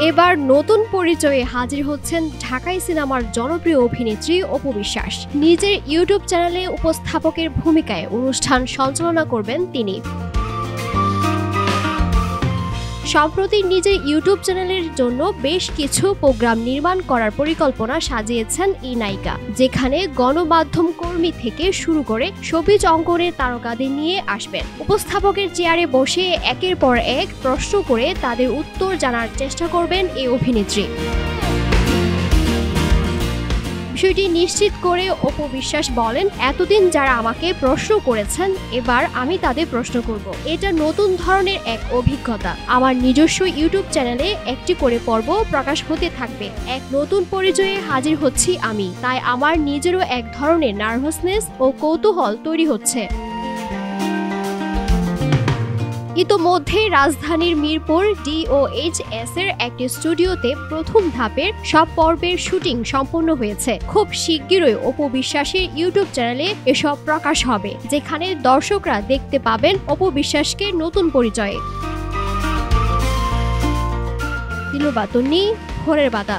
এবার নতুন পরিচয়ে হাজির হচ্ছেন ঢাকাই সিনেমার জনপ্রিয় অভিনেত্রী অপু বিশ্বাস। নিজের ইউটিউব চ্যানেলে উপস্থাপকের ভূমিকায় অনুষ্ঠান সঞ্চালনা করবেন তিনি। সম্প্রতি নিজের ইউটিউব চ্যানেলের জন্য বেশ কিছু প্রোগ্রাম নির্মাণ করার পরিকল্পনা সাজিয়েছেন এই নায়িকা, যেখানে গণমাধ্যম কর্মী থেকে শুরু করে শোবিজ অঙ্গনের তারকাদের নিয়ে আসবেন। উপস্থাপকের চেয়ারে বসে একের পর এক প্রশ্ন করে তাদের উত্তর জানার চেষ্টা করবেন এই অভিনেত্রী। বিষয়টি নিশ্চিত করে অপু বিশ্বাস বলেন, এতদিন যারা আমাকে প্রশ্ন করেছেন এবার আমি তাদের প্রশ্ন করব। এটা নতুন ধরনের এক অভিজ্ঞতা। আমার নিজস্ব ইউটিউব চ্যানেলে একটি করে পর্ব প্রকাশ হতে থাকবে। এক নতুন পরিচয়ে হাজির হচ্ছি আমি, তাই আমার নিজেরও এক ধরনের নার্ভাসনেস ও কৌতূহল তৈরি হচ্ছে। ইতোমধ্যে রাজধানীর মিরপুর DOHS এর একটি স্টুডিওতে প্রথম ধাপের সব পর্বের শুটিং সম্পন্ন হয়েছে। খুব শিগগিরই অপু বিশ্বাসের ইউটিউব চ্যানেলে এসব প্রকাশ হবে, যেখানে দর্শকরা দেখতে পাবেন অপু বিশ্বাসকে নতুন পরিচয়ে। দিলুর বাতুন্নি, ভোরের বাতা।